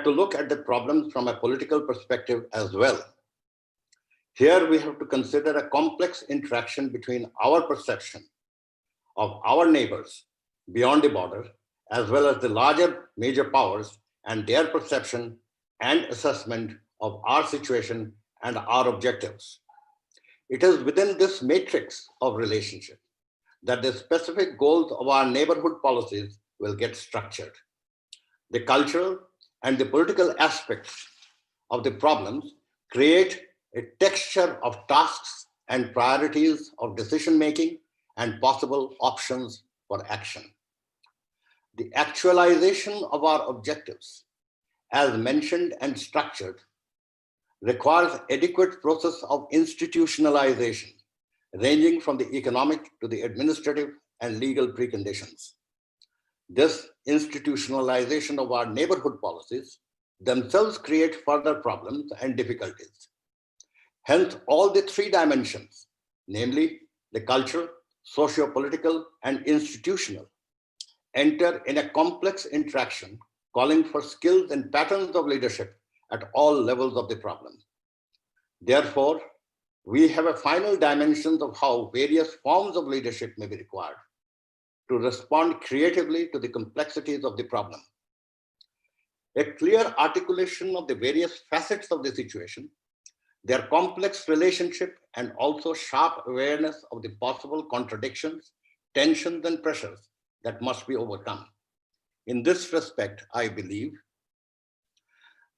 have to look at the problems from a political perspective as well. Here we have to consider a complex interaction between our perception of our neighbors beyond the border, as well as the larger major powers and their perception and assessment of our situation and our objectives. It is within this matrix of relationship that the specific goals of our neighborhood policies will get structured. The cultural and the political aspects of the problems create a texture of tasks and priorities of decision making and possible options for action. The actualization of our objectives, as mentioned and structured, requires adequate process of institutionalization, ranging from the economic to the administrative and legal preconditions. This institutionalization of our neighborhood policies themselves create further problems and difficulties. Hence, all the three dimensions, namely the cultural, socio-political, and institutional, enter in a complex interaction calling for skills and patterns of leadership at all levels of the problem. Therefore, we have a final dimension of how various forms of leadership may be required to respond creatively to the complexities of the problem. A clear articulation of the various facets of the situation, their complex relationship, and also sharp awareness of the possible contradictions, tensions, and pressures that must be overcome. In this respect, I believe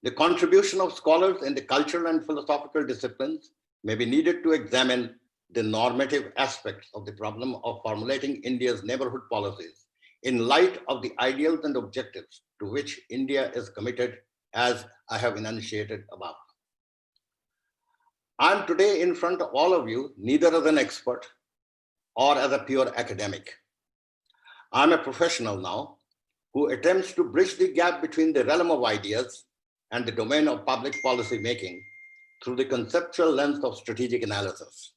the contribution of scholars in the cultural and philosophical disciplines may be needed to examine the normative aspects of the problem of formulating India's neighborhood policies in light of the ideals and objectives to which India is committed, as I have enunciated above. I'm today in front of all of you, neither as an expert or as a pure academic. I'm a professional now who attempts to bridge the gap between the realm of ideas and the domain of public policy making through the conceptual lens of strategic analysis.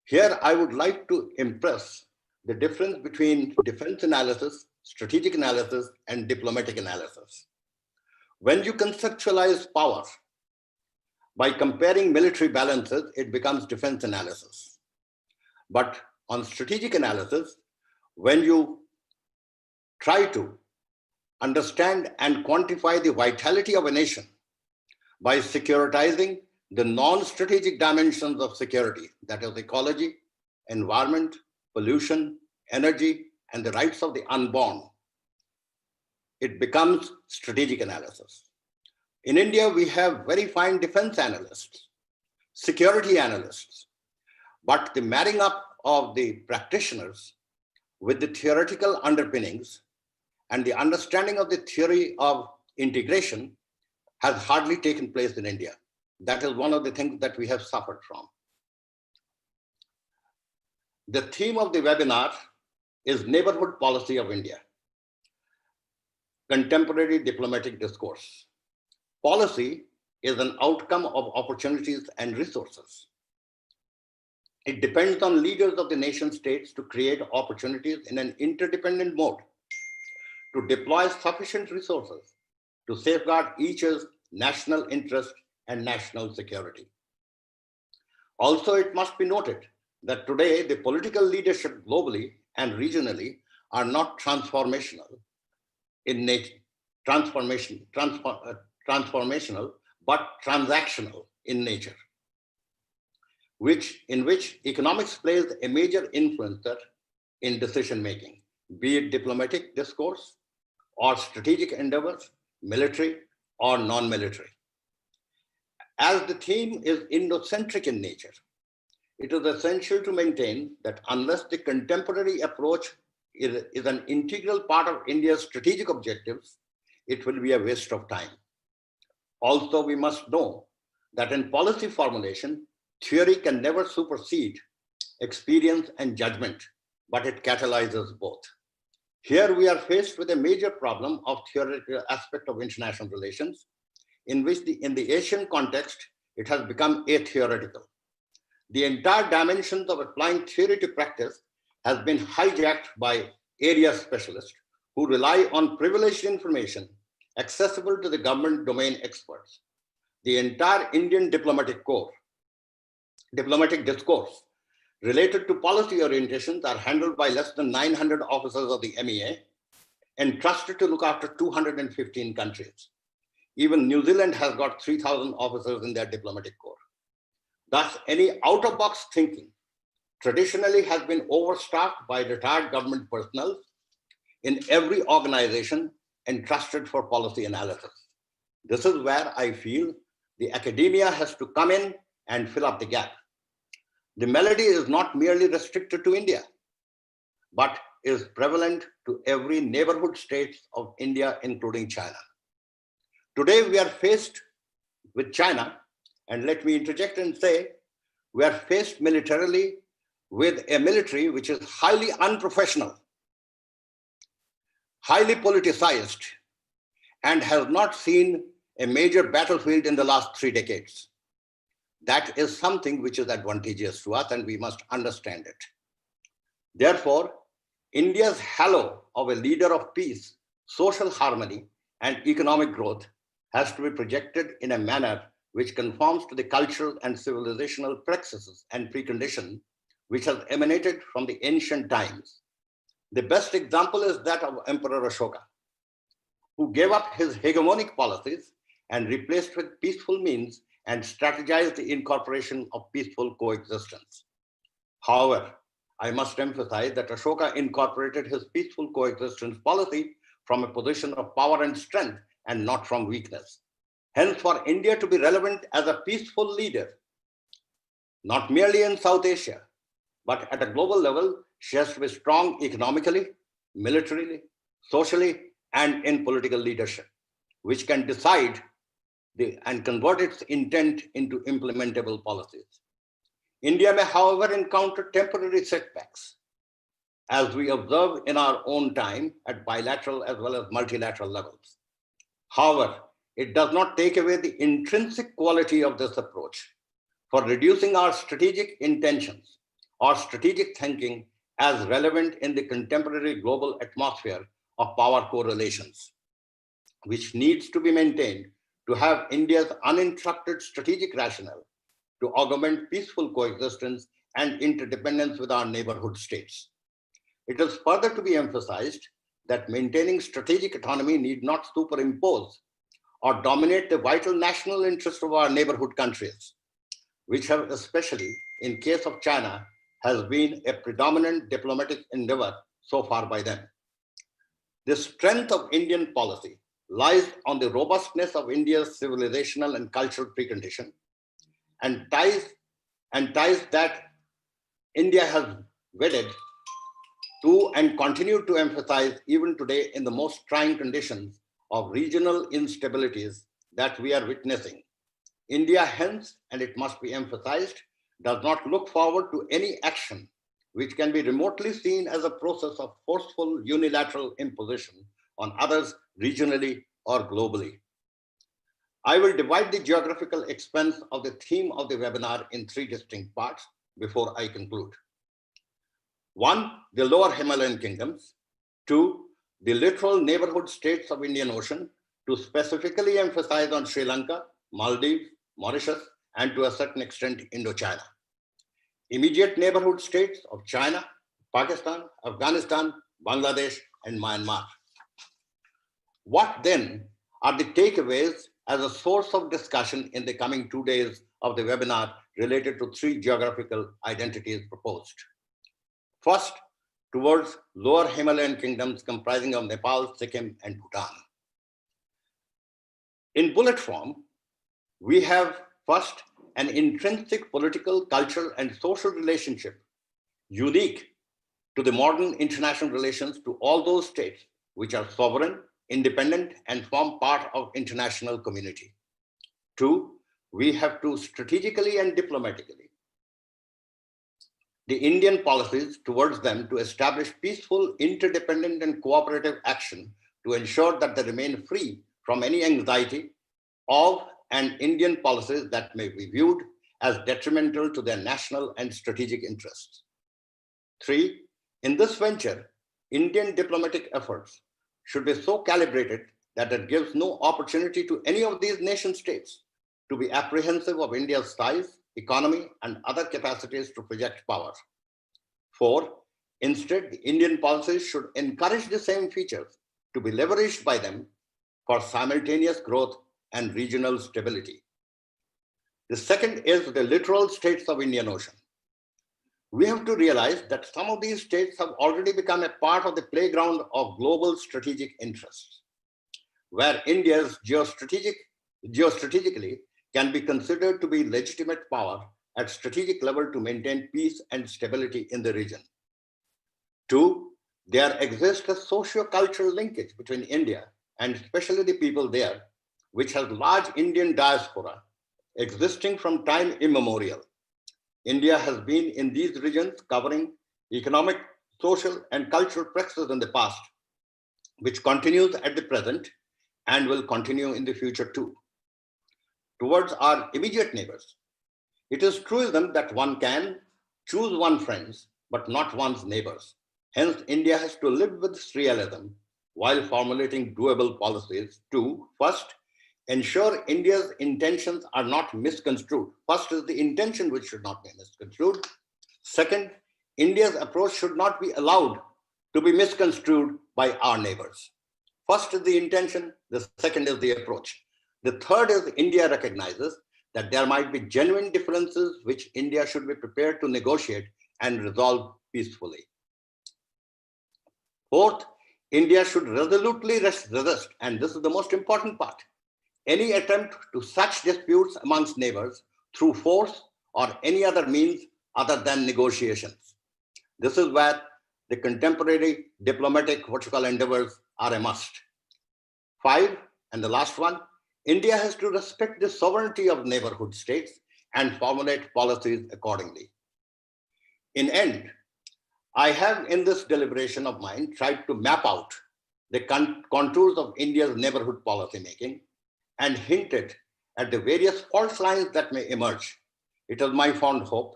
Here, I would like to impress the difference between defense analysis, strategic analysis, and diplomatic analysis. When you conceptualize power by comparing military balances, it becomes defense analysis. But on strategic analysis, when you try to understand and quantify the vitality of a nation by securitizing the non-strategic dimensions of security, that is ecology, environment, pollution, energy, and the rights of the unborn, it becomes strategic analysis. In India, we have very fine defense analysts, security analysts, but the marrying up of the practitioners with the theoretical underpinnings and the understanding of the theory of integration has hardly taken place in India. That is one of the things that we have suffered from. The theme of the webinar is Neighborhood Policy of India, Contemporary Diplomatic Discourse. Policy is an outcome of opportunities and resources. It depends on leaders of the nation states to create opportunities in an interdependent mode, to deploy sufficient resources to safeguard each's national interest and national security. Also, it must be noted that today the political leadership globally and regionally are not transformational in nature, transformational, but transactional in nature, in which economics plays a major influencer in decision making, be it diplomatic discourse or strategic endeavors, military or non-military. As the theme is Indo-centric in nature, it is essential to maintain that unless the contemporary approach is an integral part of India's strategic objectives, it will be a waste of time. Also, we must know that in policy formulation, theory can never supersede experience and judgment, but it catalyzes both. Here we are faced with a major problem of theoretical aspect of international relations, in which in the Asian context, it has become atheoretical. The entire dimensions of applying theory to practice has been hijacked by area specialists who rely on privileged information accessible to the government domain experts. The entire Indian diplomatic discourse related to policy orientations are handled by less than 900 officers of the MEA, entrusted to look after 215 countries. Even New Zealand has got 3,000 officers in their diplomatic corps. Thus, any out-of-box thinking traditionally has been overstaffed by retired government personnel in every organization entrusted for policy analysis. This is where I feel the academia has to come in and fill up the gap. The malady is not merely restricted to India, but is prevalent to every neighborhood states of India, including China. Today, we are faced with China, and let me interject and say, we are faced militarily with a military which is highly unprofessional, highly politicized, and has not seen a major battlefield in the last 3 decades. That is something which is advantageous to us, and we must understand it. Therefore, India's halo of a leader of peace, social harmony, and economic growth has to be projected in a manner which conforms to the cultural and civilizational practices and preconditions which have emanated from the ancient times. The best example is that of Emperor Ashoka, who gave up his hegemonic policies and replaced with peaceful means and strategized the incorporation of peaceful coexistence. However, I must emphasize that Ashoka incorporated his peaceful coexistence policy from a position of power and strength and not from weakness. Hence, for India to be relevant as a peaceful leader, not merely in South Asia, but at a global level, she has to be strong economically, militarily, socially, and in political leadership, which can decide and convert its intent into implementable policies. India may, however, encounter temporary setbacks, as we observe in our own time at bilateral as well as multilateral levels. However, it does not take away the intrinsic quality of this approach for reducing our strategic intentions or strategic thinking as relevant in the contemporary global atmosphere of power correlations, which needs to be maintained to have India's uninterrupted strategic rationale to augment peaceful coexistence and interdependence with our neighborhood states. It is further to be emphasized that maintaining strategic autonomy need not superimpose or dominate the vital national interests of our neighborhood countries, which have, especially in case of China, has been a predominant diplomatic endeavor so far by them. The strength of Indian policy lies on the robustness of India's civilizational and cultural precondition and ties that India has wedded to and continue to emphasize even today in the most trying conditions of regional instabilities that we are witnessing. India, hence, and it must be emphasized, does not look forward to any action which can be remotely seen as a process of forceful unilateral imposition on others regionally or globally. I will divide the geographical expanse of the theme of the webinar in 3 distinct parts before I conclude. 1, the lower Himalayan kingdoms. 2, the littoral neighborhood states of Indian Ocean, to specifically emphasize on Sri Lanka, Maldives, Mauritius, and to a certain extent, Indochina. Immediate neighborhood states of China, Pakistan, Afghanistan, Bangladesh, and Myanmar. What then are the takeaways as a source of discussion in the coming 2 days of the webinar related to 3 geographical identities proposed? First, towards lower Himalayan kingdoms comprising of Nepal, Sikkim, and Bhutan. In bullet form, we have first an intrinsic political, cultural, and social relationship unique to the modern international relations to all those states which are sovereign, independent, and form part of international community. 2, we have to strategically and diplomatically the Indian policies towards them to establish peaceful, interdependent, and cooperative action to ensure that they remain free from any anxiety of and Indian policies that may be viewed as detrimental to their national and strategic interests. 3, in this venture, Indian diplomatic efforts should be so calibrated that it gives no opportunity to any of these nation states to be apprehensive of India's size, economy, and other capacities to project power. 4, instead, the Indian policies should encourage the same features to be leveraged by them for simultaneous growth and regional stability. The second is the littoral states of Indian Ocean. We have to realize that some of these states have already become a part of the playground of global strategic interests, where India's geostrategically can be considered to be legitimate power at strategic level to maintain peace and stability in the region. 2, there exists a socio-cultural linkage between India and especially the people there, which has large Indian diaspora existing from time immemorial. India has been in these regions covering economic, social, and cultural practices in the past, which continues at the present and will continue in the future too. Towards our immediate neighbors, it is truism that one can choose one's friends, but not one's neighbors. Hence, India has to live with this realism while formulating doable policies to, first, ensure India's intentions are not misconstrued. First is the intention which should not be misconstrued. Second, India's approach should not be allowed to be misconstrued by our neighbors. First is the intention, the second is the approach. The third is India recognizes that there might be genuine differences which India should be prepared to negotiate and resolve peacefully. Fourth, India should resolutely resist, and this is the most important part, any attempt to such disputes amongst neighbors through force or any other means other than negotiations. This is where the contemporary diplomatic endeavors are a must. 5, and the last one, India has to respect the sovereignty of neighborhood states and formulate policies accordingly. In end, I have in this deliberation of mine tried to map out the contours of India's neighborhood policy making and hinted at the various fault lines that may emerge. It is my fond hope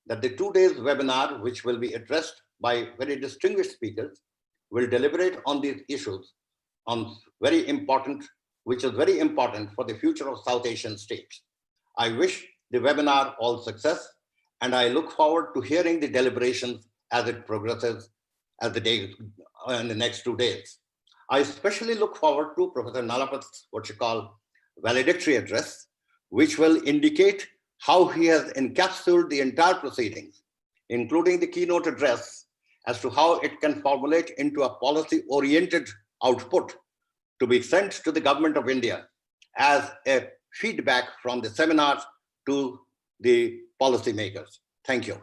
that the 2 days webinar, which will be addressed by very distinguished speakers, will deliberate on these issues which is very important for the future of South Asian states. I wish the webinar all success, and I look forward to hearing the deliberations as it progresses as the days in the next 2 days. I especially look forward to Professor Nalapat's valedictory address, which will indicate how he has encapsulated the entire proceedings, including the keynote address, as to how it can formulate into a policy-oriented output to be sent to the government of India as a feedback from the seminars to the policymakers. Thank you.